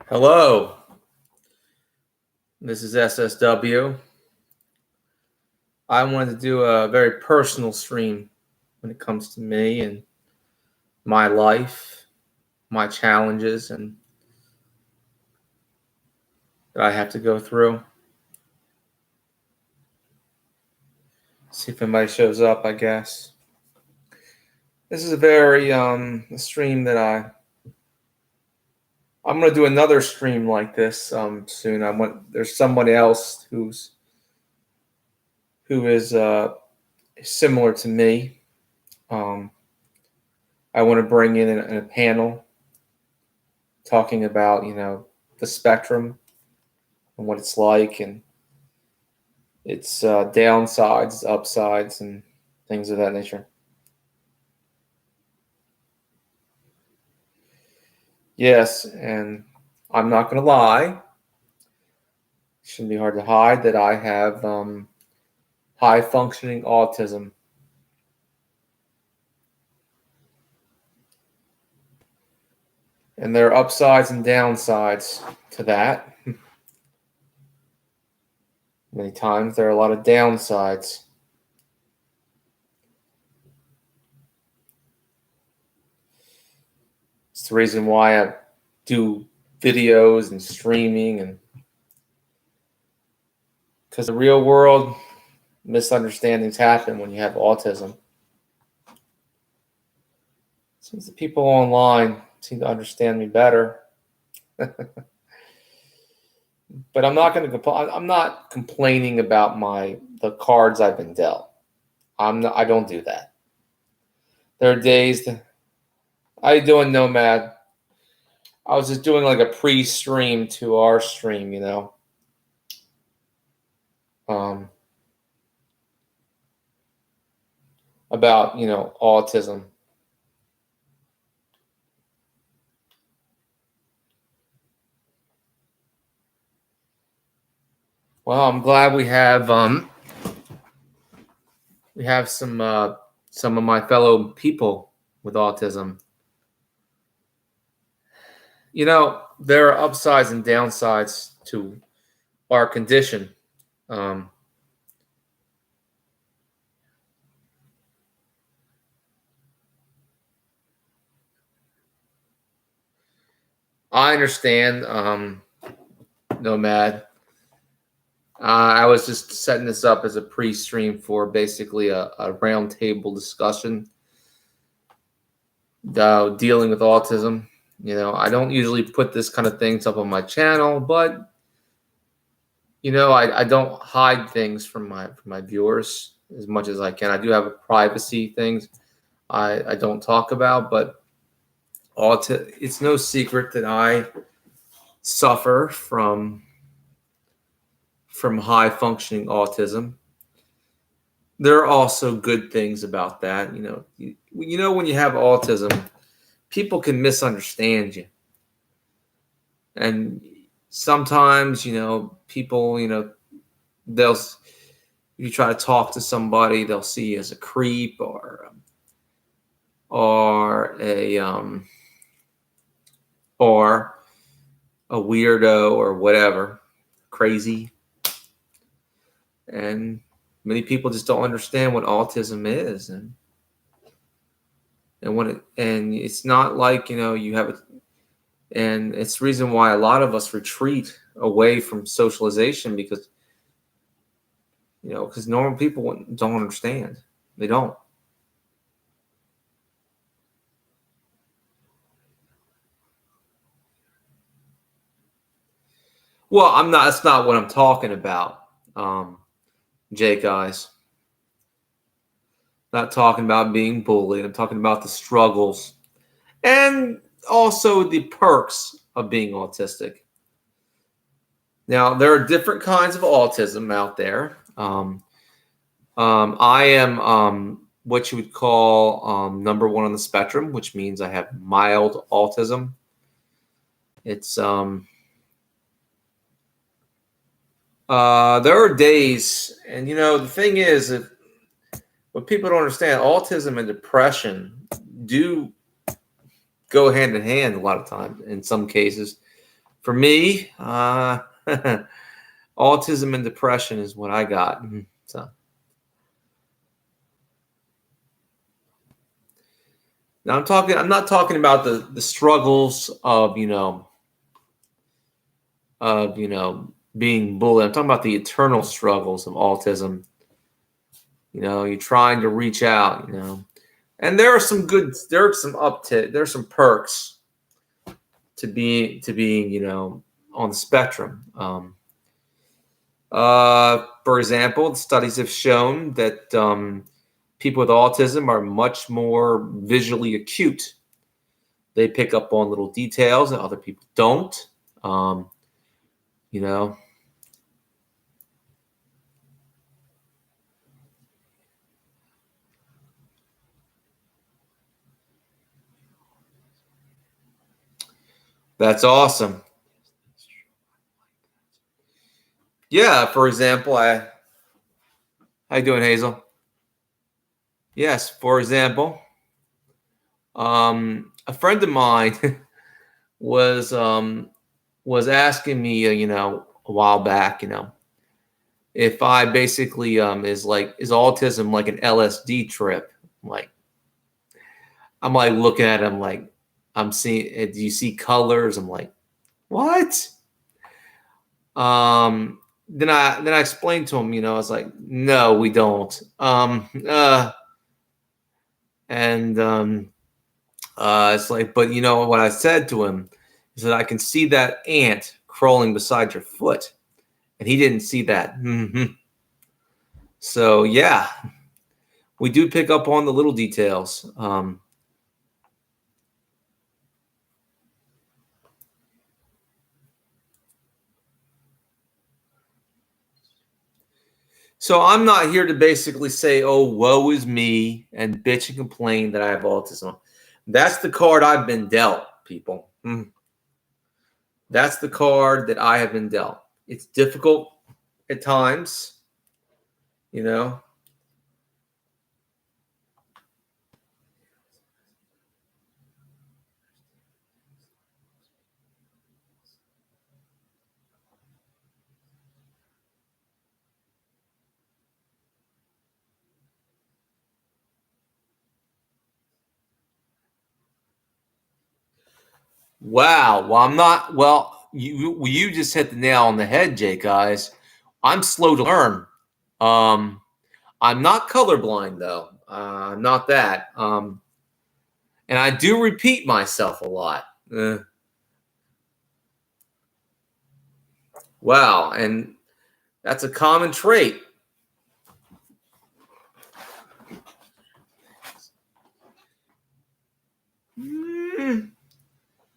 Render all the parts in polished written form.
Hello, this is SSW. I wanted to do a very personal stream when it comes to me and my life, my challenges, and that I have to go through. See if anybody shows up, I guess. This is a very a stream that I'm going to do another stream like this soon. There's somebody else who is similar to me. I want to bring in a panel talking about the spectrum and what it's like and its downsides, upsides, and things of that nature. Yes, and I'm not going to lie. It shouldn't be hard to hide that I have high-functioning autism. And there are upsides and downsides to that. Many times there are a lot of downsides. It's the reason why I do videos and streaming, and because the real world, misunderstandings happen when you have autism. Seems the people online seem to understand me better. But I'm not going to I'm not complaining about the cards I've been dealt. I don't do that. There are days that how you doing, Nomad? I was just doing like a pre-stream to our stream, about autism. Well, I'm glad we have some of my fellow people with autism. There are upsides and downsides to our condition. I understand, Nomad. I was just setting this up as a pre-stream for basically a roundtable discussion dealing with autism. I don't usually put this kind of things up on my channel, but I don't hide things from my viewers as much as I can. I do have privacy things I don't talk about, but it's no secret that I suffer from high functioning autism. There are also good things about that. When you have autism, people can misunderstand you. And sometimes, people, you try to talk to somebody, they'll see you as a creep or a weirdo or whatever, crazy. And many people just don't understand what autism is, and it's not like you have it, and it's the reason why a lot of us retreat away from socialization because normal people don't understand. They don't. Well, I'm not. That's not what I'm talking about. Jake, guys. Not talking about being bullied. I'm talking about the struggles and also the perks of being autistic. Now, there are different kinds of autism out there. I am what you would call number one on the spectrum, which means I have mild autism. It's there are days, and the thing is, what people don't understand, autism and depression do go hand in hand a lot of times in some cases. For me, autism and depression is what I got. So now I'm not talking about the struggles of, being bullied. I'm talking about the eternal struggles of autism. You're trying to reach out, and there are some uptick, there's some perks to being, on the spectrum. For example, the studies have shown that people with autism are much more visually acute. They pick up on little details that other people don't. You know, that's awesome. Yeah, for example, how you doing, Hazel? Yes, for example, a friend of mine was was asking me, a while back, if I basically is autism like an LSD trip? Like I'm like looking at him like I'm seeing. Do you see colors? I'm like, what? Then I explained to him, I was like, no, we don't. And It's like, but you know what I said to him is that I can see that ant crawling beside your foot, and he didn't see that. So yeah, we do pick up on the little details. So I'm not here to basically say, "Oh, woe is me," and bitch and complain that I have autism. That's the card I've been dealt, people. That's the card that I have been dealt. It's difficult at times, you know. Wow. Well, I'm not. Well, you just hit the nail on the head, Jake. Guys, I'm slow to learn. Um, I'm not colorblind though. I'm not that. And I do repeat myself a lot. Wow, and that's a common trait. Mm,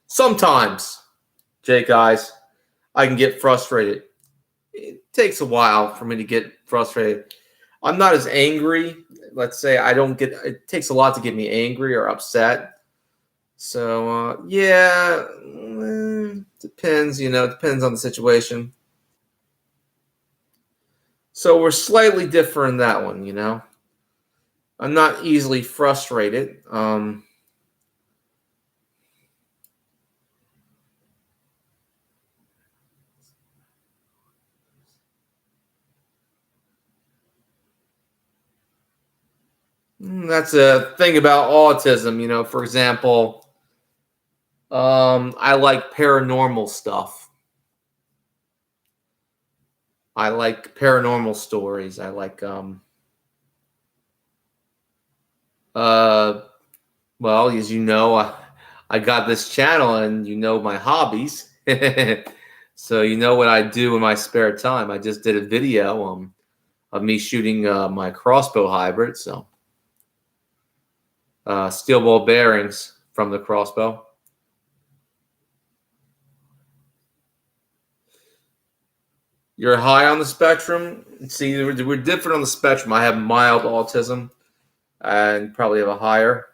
Sometimes, Jake, guys, I can get frustrated. It takes a while for me to get frustrated. I'm not as angry. Let's say I don't get. It takes a lot to get me angry or upset. So yeah, depends. Depends on the situation. So we're slightly different in that one. I'm not easily frustrated. That's a thing about autism. For example, I like paranormal stuff. I like paranormal stories. I like uh well, as you know, I got this channel and my hobbies. So you know what I do in my spare time. I just did a video of me shooting my crossbow hybrid. So steel ball bearings from the crossbow. You're high on the spectrum. See, we're different on the spectrum. I have mild autism and probably have a higher.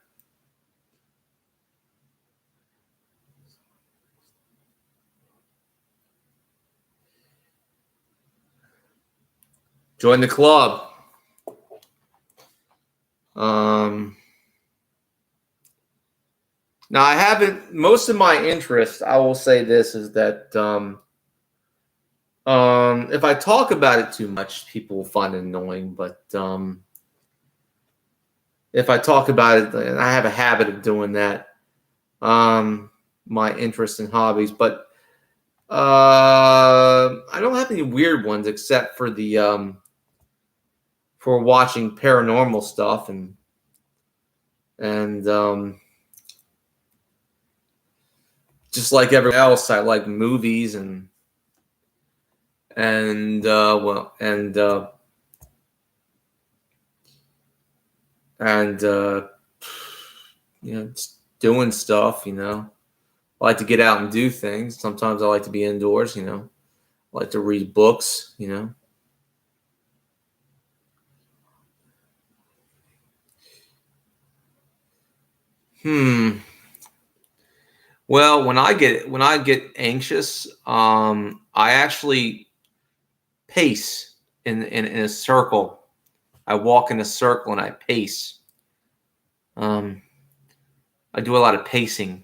Join the club. Um, Now I haven't. Most of my interest, I will say this, is that if I talk about it too much, people will find it annoying. But if I talk about it, and I have a habit of doing that, my interests and hobbies. But I don't have any weird ones except for the for watching paranormal stuff and just like everyone else, I like movies and and just doing stuff. I like to get out and do things. Sometimes I like to be indoors. I like to read books. Hmm. Well, when I get anxious, I actually pace in a circle. I walk in a circle and I pace. Um, I do a lot of pacing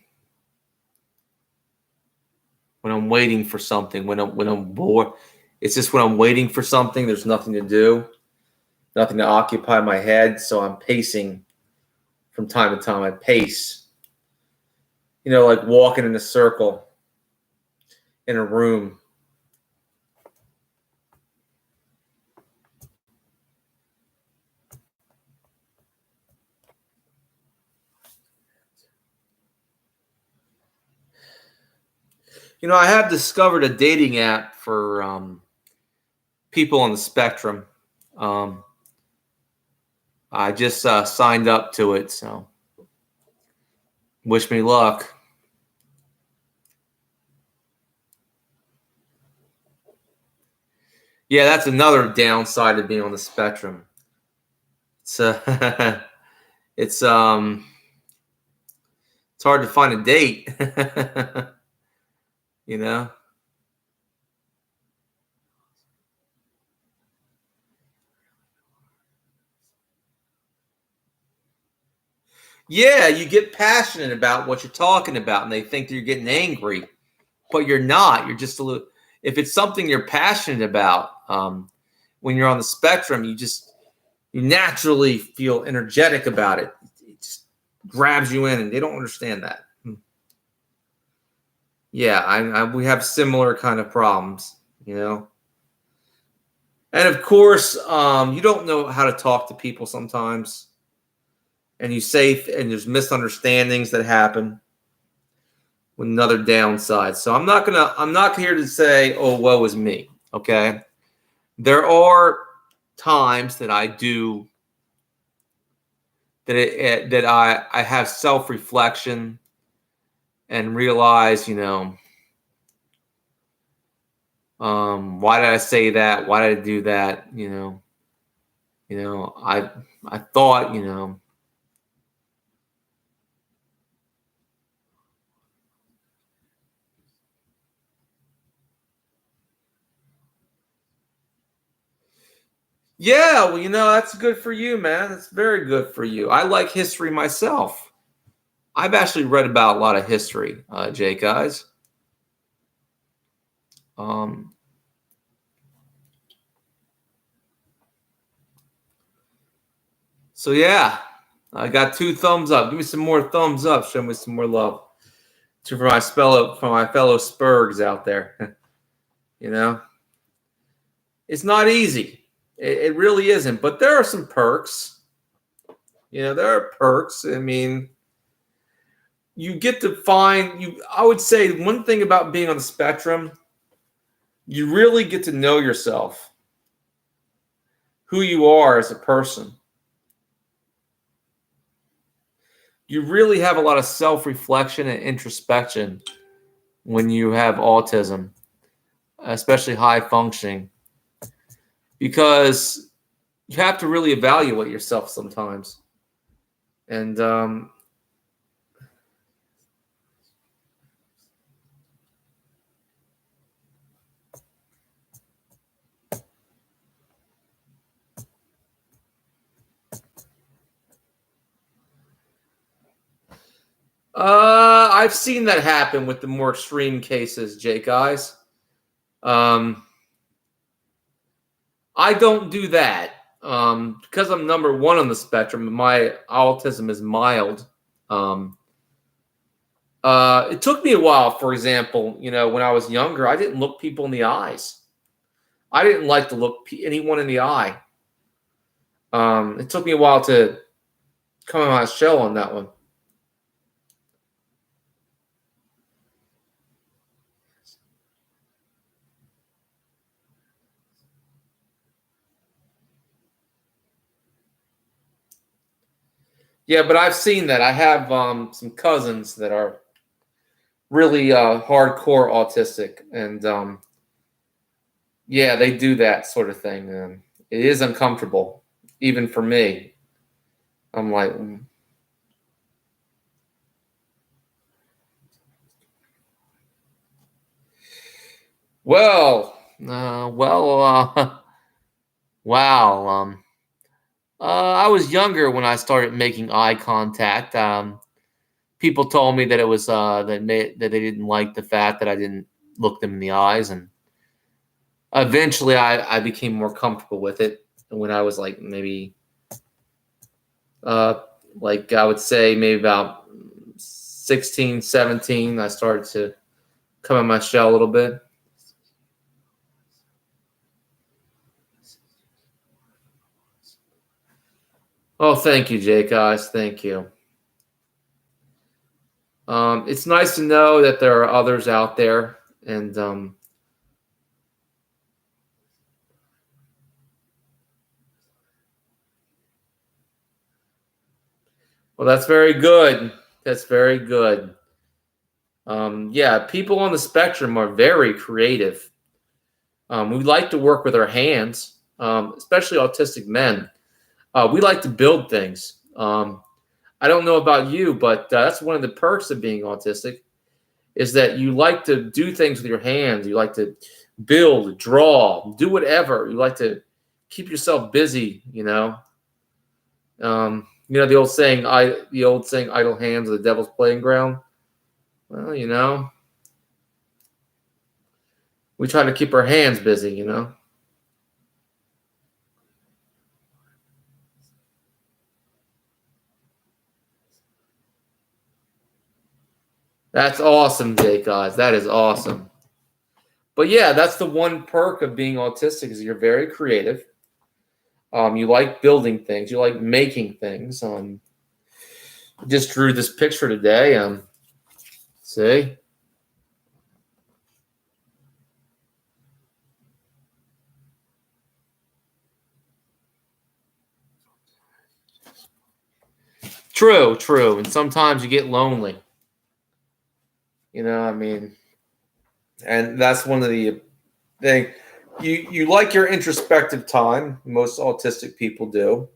when I'm waiting for something. When I'm bored, it's just when I'm waiting for something. There's nothing to do, nothing to occupy my head, so I'm pacing from time to time. I pace, like walking in a circle in a room. I have discovered a dating app for people on the spectrum. Um, I just signed up to it, so wish me luck. Yeah, that's another downside of being on the spectrum. It's it's it's hard to find a date. you know. Yeah, you get passionate about what you're talking about, and they think that you're getting angry, but you're not. You're just a little. If it's something you're passionate about, when you're on the spectrum, you naturally feel energetic about it. It just grabs you in, and they don't understand that. Yeah, we have similar kind of problems. And of course, you don't know how to talk to people sometimes, and and there's misunderstandings that happen with another downside. So I'm not here to say, oh, woe is me. Okay, there are times that I do that I have self reflection and realize, why did I say that? Why did I do that? I thought, yeah, well, that's good for you, man. That's very good for you. I like history myself. I've actually read about a lot of history, Jake, guys. Um, so yeah, I got two thumbs up. Give me some more thumbs up. Show me some more love for my fellow Spurgs out there. you know, it's not easy. It really isn't. But there are some perks. There are perks. I mean, you get to find you. I would say one thing about being on the spectrum, you really get to know yourself, who you are as a person. You really have a lot of self-reflection and introspection when you have autism, especially high functioning, because you have to really evaluate yourself sometimes. And I've seen that happen with the more extreme cases, Jake guys. Um, I don't do that because I'm number one on the spectrum. My autism is mild. Um, it took me a while. For example, when I was younger, I didn't look people in the eyes. I didn't like to look anyone in the eye. It took me a while to come on my shell on that one. Yeah, but I've seen that. I have some cousins that are really hardcore autistic, and yeah, they do that sort of thing. It is uncomfortable, even for me. I'm like, well, wow. I was younger when I started making eye contact. People told me that it was that they didn't like the fact that I didn't look them in the eyes, and eventually I became more comfortable with it. And when I was like maybe uh, like I would say maybe about 16, 17, I started to come in my shell a little bit. Oh, thank you, Jake, guys. Thank you. It's nice to know that there are others out there, and well, that's very good. That's very good. Yeah, people on the spectrum are very creative. We like to work with our hands, especially autistic men. We like to build things. I don't know about you, but that's one of the perks of being autistic is that you like to do things with your hands. You like to build, draw, do whatever. You like to keep yourself busy. The old saying, "Idle hands are the devil's playing ground." Well, we try to keep our hands busy. That's awesome, Jake, guys. That is awesome. But yeah, that's the one perk of being autistic is you're very creative. You like building things. You like making things. Just drew this picture today. See, true, true. And sometimes you get lonely. I mean, and that's one of the thing. You like your introspective time. Most autistic people do,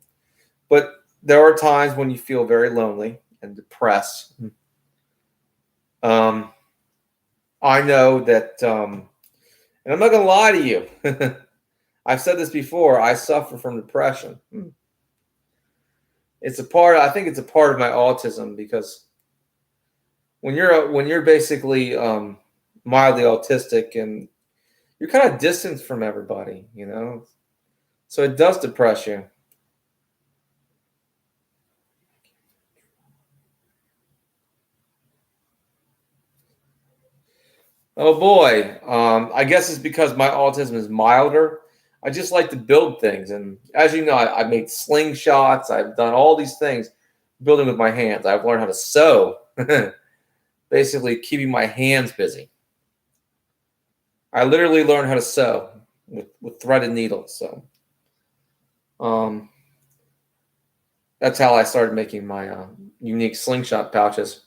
but there are times when you feel very lonely and depressed. Um, I know that, and I'm not going to lie to you. I've said this before. I suffer from depression. It's a part. I think it's a part of my autism because when you're basically mildly autistic and you're kind of distant from everybody, so it does depress you. Oh boy, I guess it's because my autism is milder. I just like to build things, and as you know, I've made slingshots. I've done all these things, building with my hands. I've learned how to sew, basically keeping my hands busy. I literally learned how to sew with threaded needles. So um, that's how I started making my unique slingshot pouches.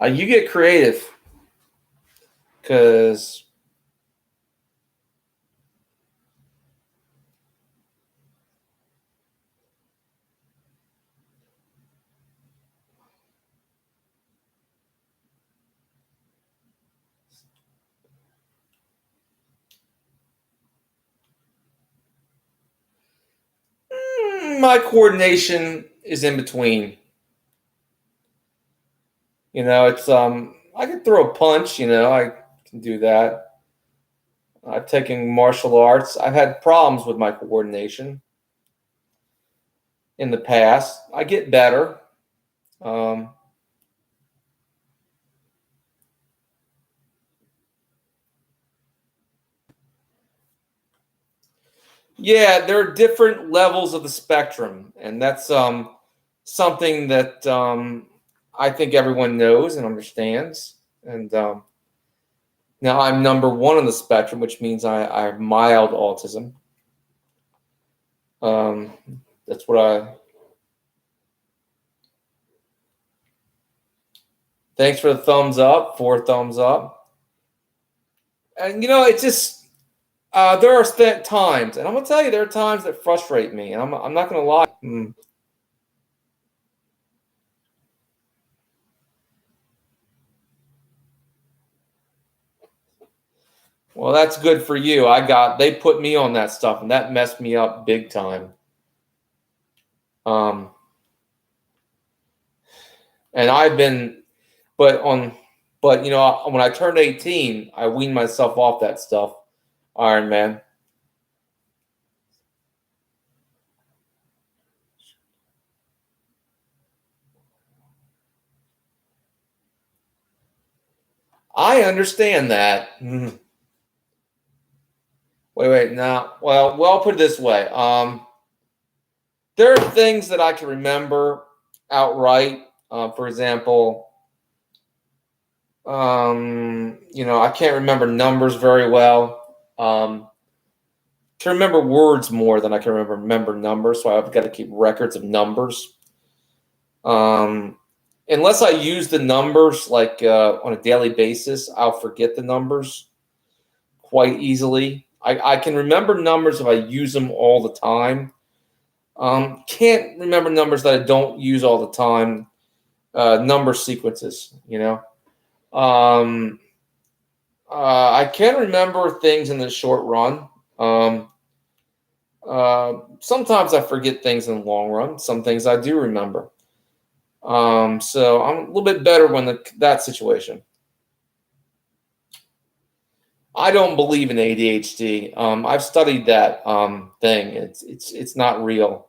You get creative because my coordination is in between. It's I can throw a punch. I can do that. I've taken martial arts. I've had problems with my coordination in the past. I get better. Um, yeah, there are different levels of the spectrum, and that's something that I think everyone knows and understands. And now I'm number one on the spectrum, which means I have mild autism. Um, that's what I. Thanks for the thumbs up. 4 thumbs up. And it's just there are times, and I'm gonna tell you, there are times that frustrate me, and I'm not gonna lie. Well, that's good for you. They put me on that stuff, and that messed me up big time. Um, and I've been, but on, but when I turned 18, I weaned myself off that stuff. Iron Man. I understand that. Wait. Now, well, I'll put it this way. There are things that I can remember outright. For example, I can't remember numbers very well. Can remember words more than I can remember numbers, so I've got to keep records of numbers. Unless I use the numbers like on a daily basis, I'll forget the numbers quite easily. I can remember numbers if I use them all the time. Can't remember numbers that I don't use all the time. Number sequences, I can remember things in the short run. Sometimes I forget things in the long run. Some things I do remember. So I'm a little bit better when that situation. I don't believe in ADHD. I've studied that thing. It's not real.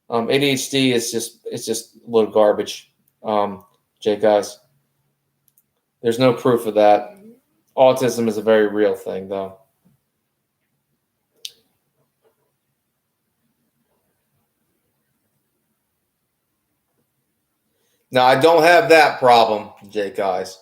ADHD is just a little garbage. Guys, there's no proof of that. Autism is a very real thing, though. Now I don't have that problem, guys.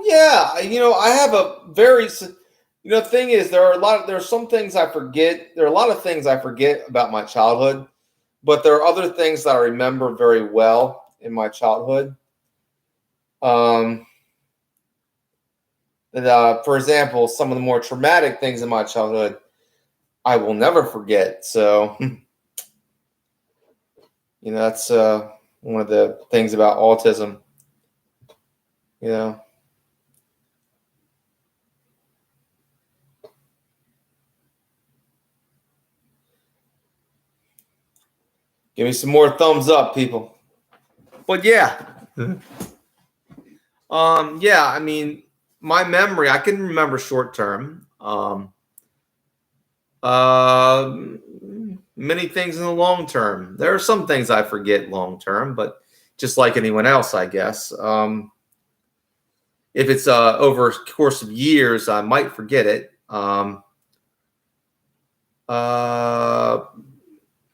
Yeah, I have a very, the thing is, there's some things I forget. There are a lot of things I forget about my childhood, but there are other things that I remember very well in my childhood. Um, for example, some of the more traumatic things in my childhood, I will never forget. So, that's one of the things about autism. You know. Give me some more thumbs up, people. But yeah. Yeah, I mean, my memory, I can remember short term. Uh, Many things in the long term. There are some things I forget long term, but just like anyone else, I guess. If it's over a course of years, I might forget it. Uh,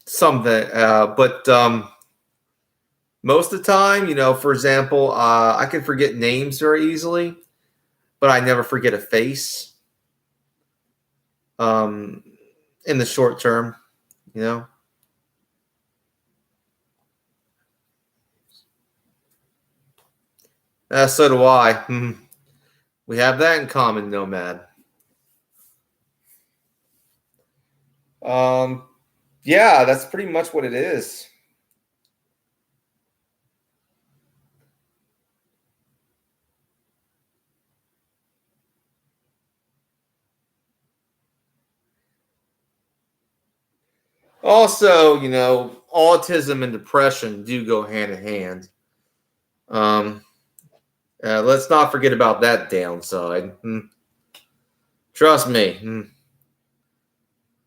Something, but most of the time, for example, I can forget names very easily, but I never forget a face. In the short term, you know. So do I. We have that in common, Nomad. Um, yeah, that's pretty much what it is. Also, autism and depression do go hand in hand. Um, let's not forget about that downside. Trust me.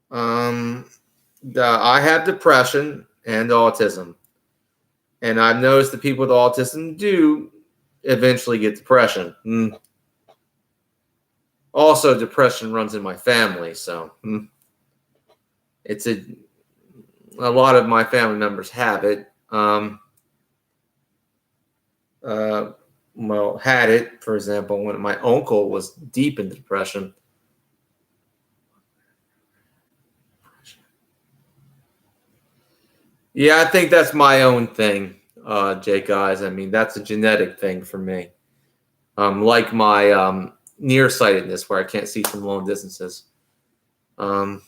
Um, I have depression and autism, and I've noticed that people with autism do eventually get depression. Also, depression runs in my family, so it's a lot of my family members have it. Uh, well, had it, for example, when my uncle was deep in depression. Yeah, I think that's my own thing, Jake guys. I mean, that's a genetic thing for me. Like my nearsightedness, where I can't see from long distances. Um,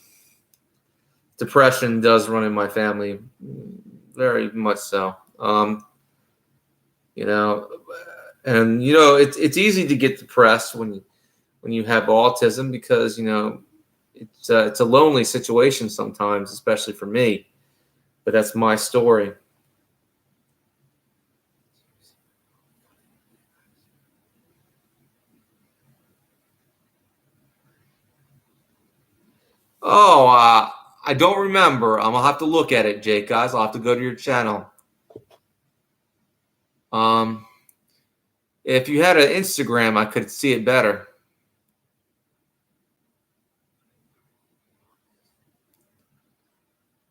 Depression does run in my family, very much so. You know, and it's easy to get depressed when you have autism because it's a lonely situation sometimes, especially for me. But that's my story. Oh, I don't remember. I'll have to look at it, Jake, guys. I'll have to go to your channel. Um, if you had an Instagram, I could see it better.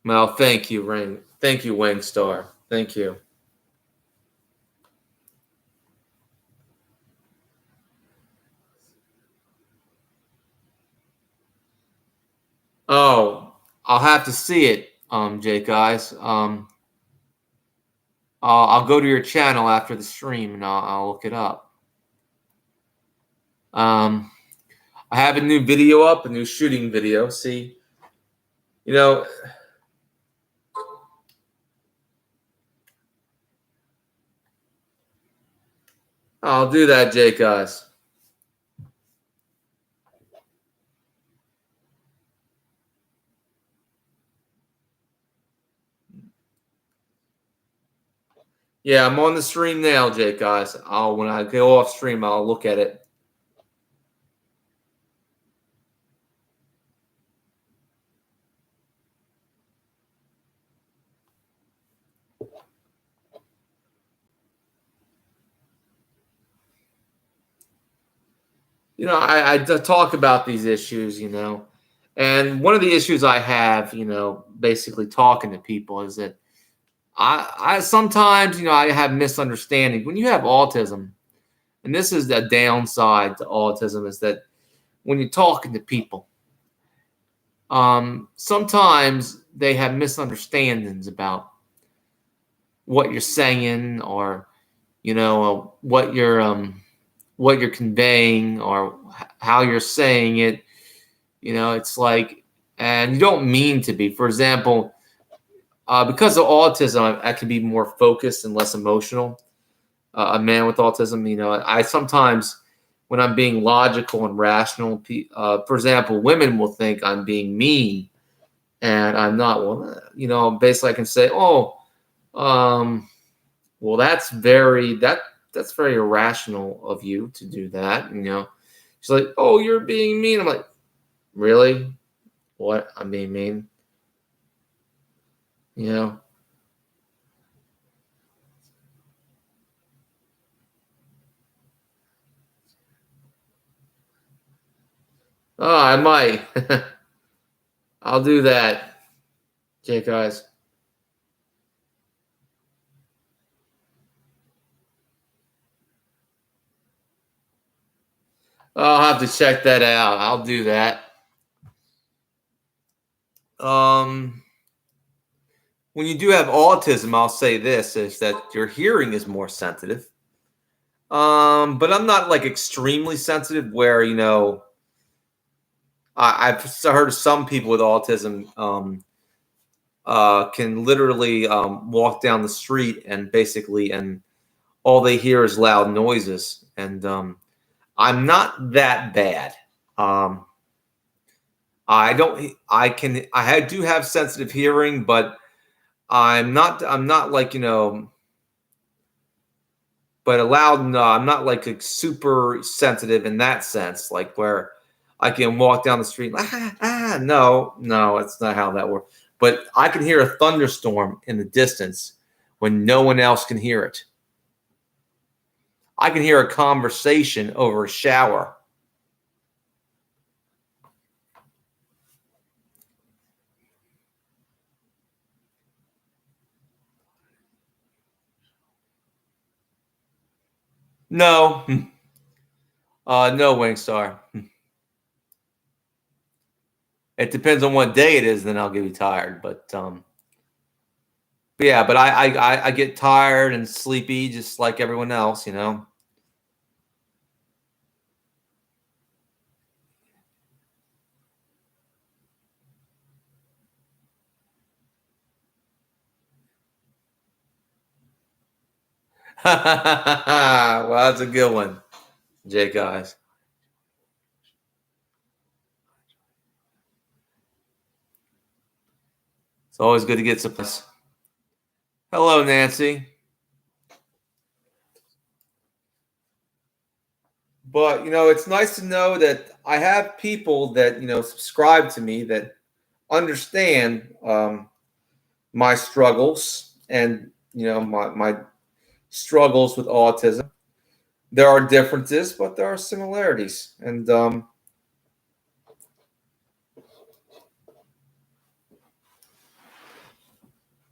Well, thank you, Ring. Thank you, Wing Star. Thank you. Oh, I'll have to see it, Jake, guys. I'll go to your channel after the stream and I'll look it up. Um, I have a new video up, a new shooting video. See, you know, I'll do that, Jake, guys. Yeah, I'm on the stream now, Jake, guys. When I go off stream, I'll look at it. I talk about these issues, and one of the issues I have, basically talking to people is that I sometimes, I have misunderstanding. When you have autism, and this is the downside to autism, is that when you're talking to people, sometimes they have misunderstandings about what you're saying or what you're conveying or how you're saying it. It's like, and you don't mean to be. For example, because of autism, I can be more focused and less emotional. A man with autism, I sometimes, when I'm being logical and rational, for example, women will think I'm being mean, and I'm not. Well, basically, I can say, "Oh, well, that's very irrational of you to do that." She's like, "Oh, you're being mean." I'm like, "Really? What? I'm being mean?" You know? Oh, I might. I'll do that. Okay, guys. I'll have to check that out. I'll do that. Um, when you do have autism, I'll say this is that your hearing is more sensitive. But I'm not like extremely sensitive where, I've heard of some people with autism can literally walk down the street and basically, and all they hear is loud noises. And I'm not that bad. Um, I don't. I can. do have sensitive hearing, but I'm not. I'm not like but allowed. No, I'm not like super sensitive in that sense. Like where I can walk down the street. No, no, that's not how that works. But I can hear a thunderstorm in the distance when no one else can hear it. I can hear a conversation over a shower. No, no, Wingstar. It depends on what day it is, then I'll get tired. But yeah, but I get tired and sleepy just like everyone else, Well, that's a good one, Jake guys. It's always good to get some. Hello, Nancy. But it's nice to know that I have people that subscribe to me that understand my struggles and my struggles with autism. There are differences, but there are similarities, and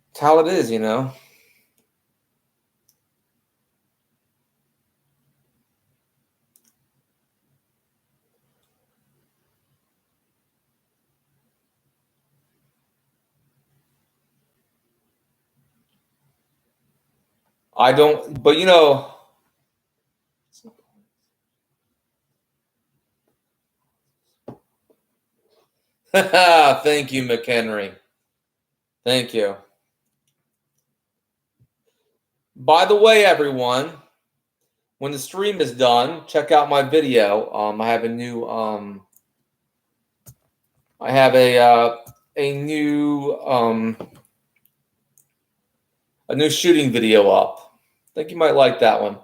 it's how it is. I don't, but thank you, McHenry. Thank you. By the way, everyone, when the stream is done, check out my video. I have a new I have a new shooting video up. I think you might like that one.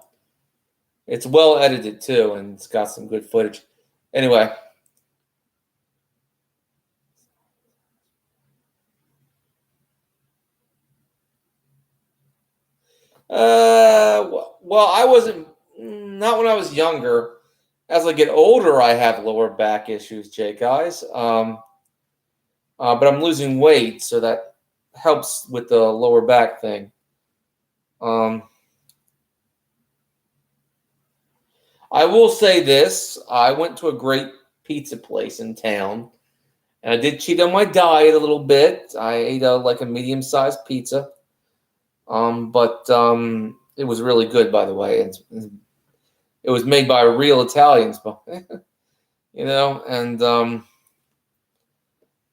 It's well edited too, and it's got some good footage. Anyway, well, I wasn't not when I was younger. As I get older, I have lower back issues, Jay guys. But I'm losing weight, so that helps with the lower back thing. Um, I will say this: I went to a great pizza place in town, and I did cheat on my diet a little bit. I ate like a medium-sized pizza, but it was really good, by the way. It was made by real Italians, and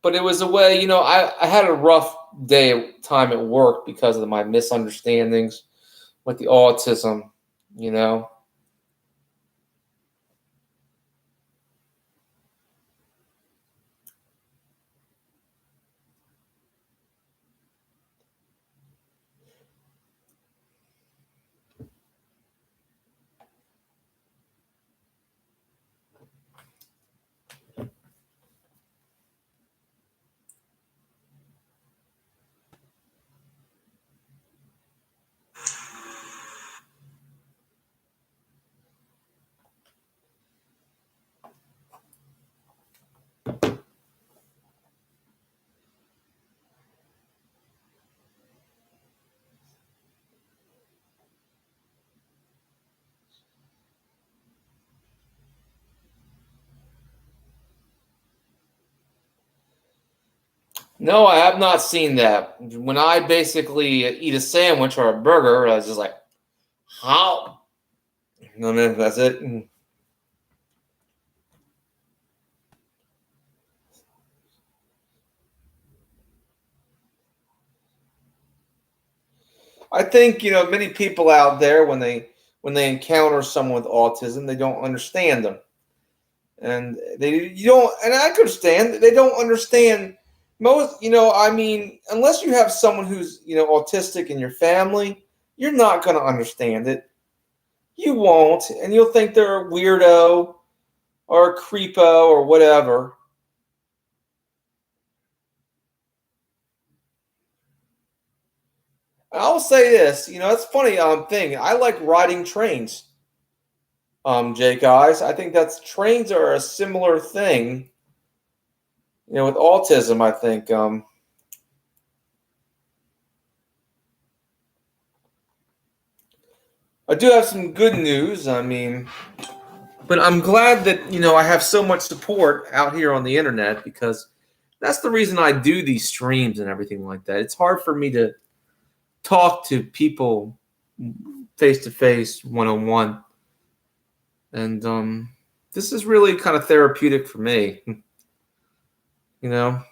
but it was a way, I had a rough time at work because of my misunderstandings with the autism, you know. No, I have not seen that. When I basically eat a sandwich or a burger, I was just like, how? And then that's it. I think many people out there when they encounter someone with autism, they don't understand them. and you don't, and I understand they don't understand most. I mean, unless you have someone who's autistic in your family, you're not going to understand it. You won't, and you'll think they're a weirdo or a creepo or whatever. I'll say this, it's funny thing. I like riding trains. Jake guys, I think that's trains are a similar thing. With autism, I think I do have some good news. I mean, but I'm glad that I have so much support out here on the internet because that's the reason I do these streams and everything like that. It's hard for me to talk to people face to face, one on one, and this is really kind of therapeutic for me. You know,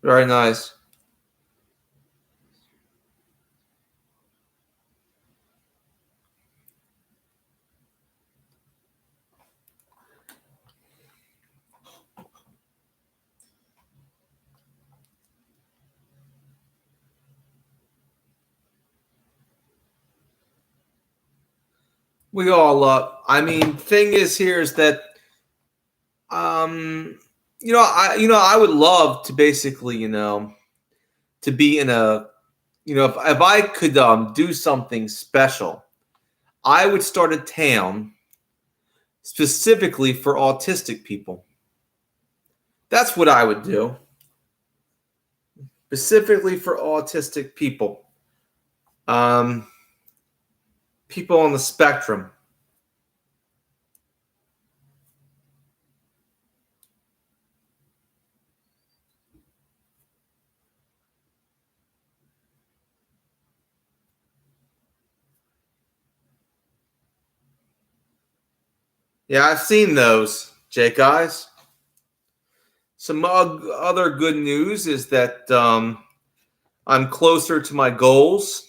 very nice. We all I mean, thing is here is that um, I would love to basically to be in a if I could do something special, I would start a town specifically for autistic people. That's what I would do. Specifically for autistic people. Um, People on the spectrum. Yeah, I've seen those, Jake guys. Some other good news is that I'm closer to my goals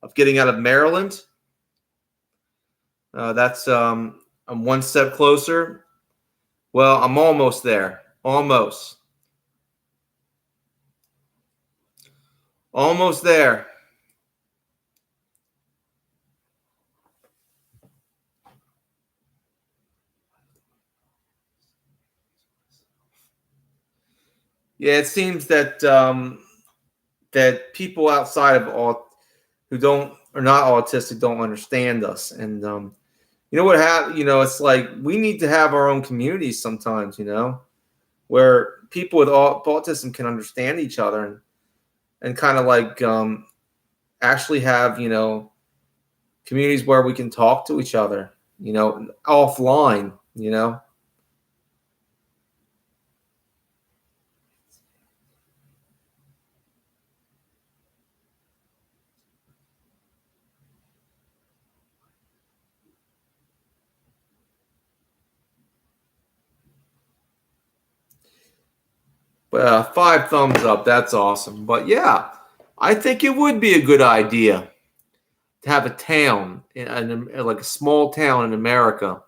of getting out of Maryland. That's I'm one step closer. Well, I'm almost there. Almost. Almost there. Yeah, it seems that that people outside of who don't are not autistic don't understand us, and what happened. It's like we need to have our own communities sometimes. Where people with autism can understand each other and kind of like actually have communities where we can talk to each other. Offline. But 5 thumbs up. That's awesome. But yeah, I think it would be a good idea to have a town, like a small town in America,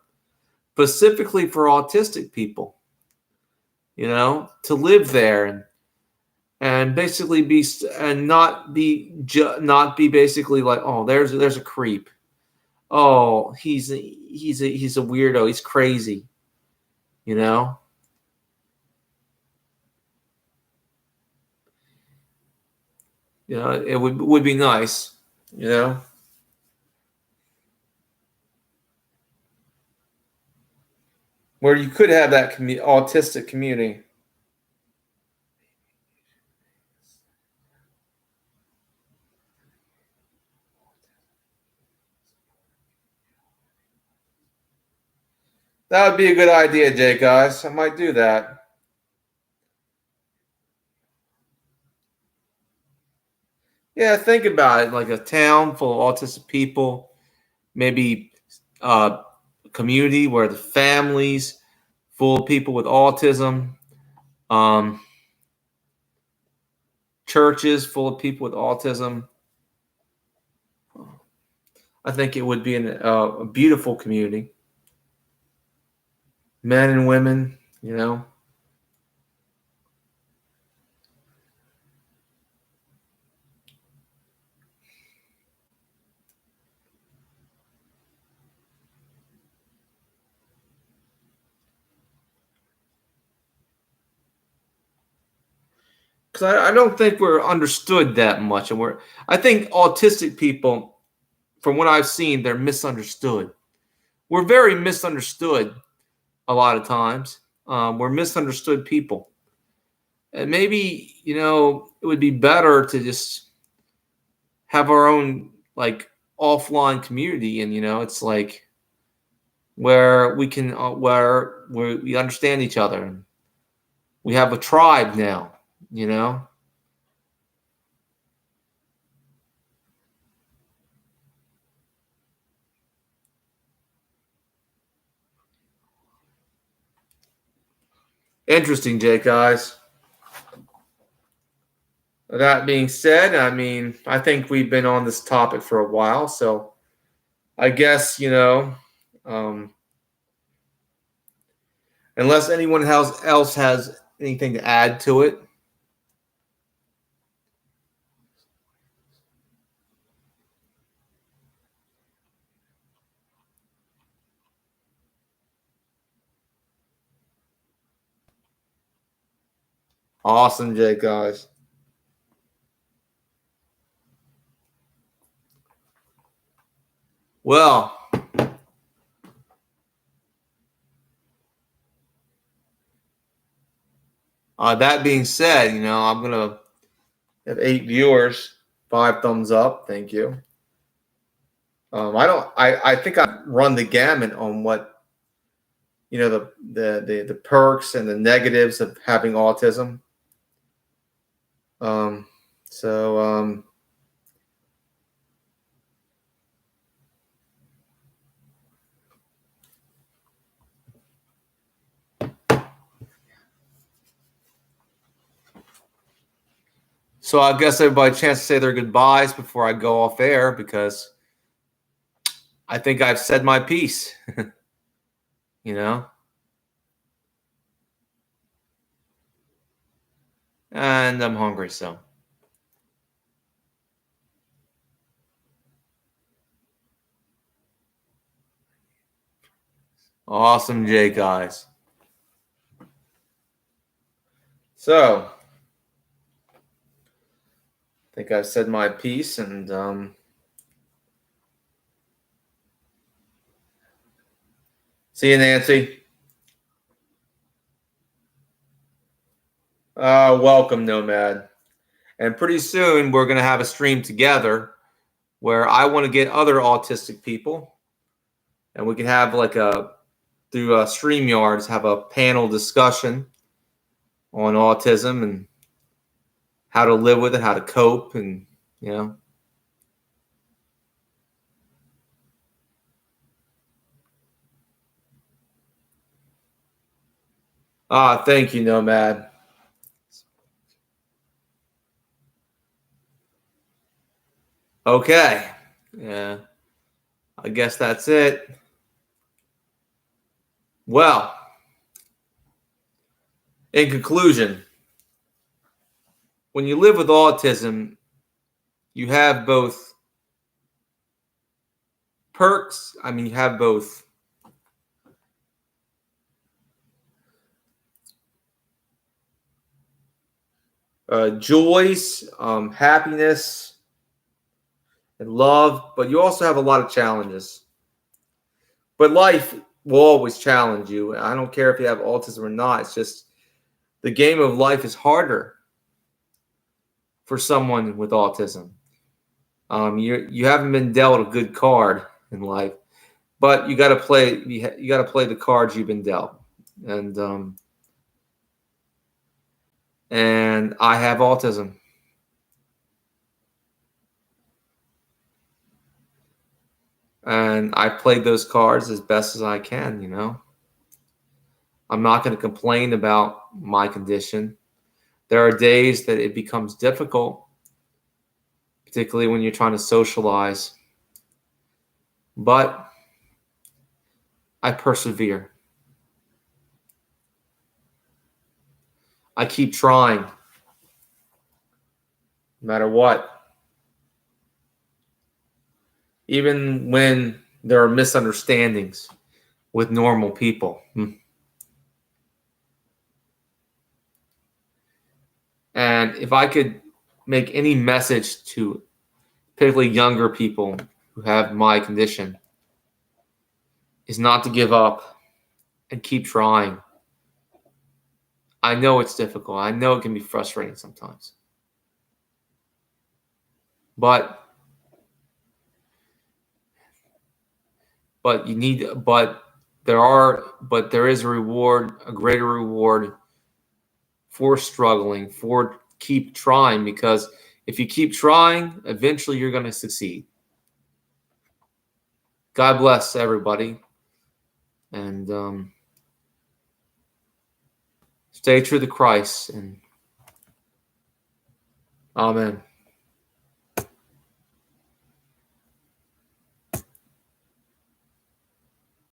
specifically for autistic people. To live there and basically be and not be basically like, oh, there's a creep. Oh, he's a weirdo. He's crazy. You know. It would be nice. You know. Where you could have that autistic community. That would be a good idea, Jake, guys. I might do that. Yeah, think about it. Like a town full of autistic people, maybe a community where the families full of people with autism. Um, churches full of people with autism. I think it would be a beautiful community. Men and women, you know. Because I don't think we're understood that much. And I think autistic people, from what I've seen, they're misunderstood. We're very misunderstood a lot of times. We're misunderstood people. And maybe, it would be better to just have our own like offline community. And, it's like where we can, where we understand each other. We have a tribe now, you know? Interesting, Jake, guys. That being said, I mean, I think we've been on this topic for a while, so I guess, um, unless anyone else has anything to add to it. Awesome, Jake, guys. Well, that being said, I'm gonna have 8 viewers, 5 thumbs up. Thank you. I think I run the gamut on what the perks and the negatives of having autism. Um, so So I guess everybody a chance to say their goodbyes before I go off air because I think I've said my piece. you know, and I'm hungry, so awesome, Jay, guys. So I think I've said my piece, and see you, Nancy. Welcome, Nomad. And pretty soon we're going to have a stream together where I want to get other autistic people, and we can have like through StreamYards have a panel discussion on autism and how to live with it, how to cope, and you know. Thank you, Nomad. Okay. Yeah. I guess that's it. Well, in conclusion, when you live with autism, you have both perks. I mean, you have both joys, happiness, and love, but you also have a lot of challenges. But life will always challenge you. I don't care if you have autism or not. It's just the game of life is harder for someone with autism. You haven't been dealt a good card in life, but you got to play. You got to play the cards you've been dealt, and I have autism. And I played those cards as best as I can. I'm not going to complain about my condition. There are days that it becomes difficult, particularly when you're trying to socialize. But I persevere. I keep trying, no matter what. Even when there are misunderstandings with normal people. And if I could make any message to particularly younger people who have my condition, is not to give up and keep trying. I know it's difficult. I know it can be frustrating sometimes. But you need but there is a reward, a greater reward for struggling, for keep trying, because if you keep trying, eventually you're going to succeed. God bless everybody, and stay true to Christ, and amen.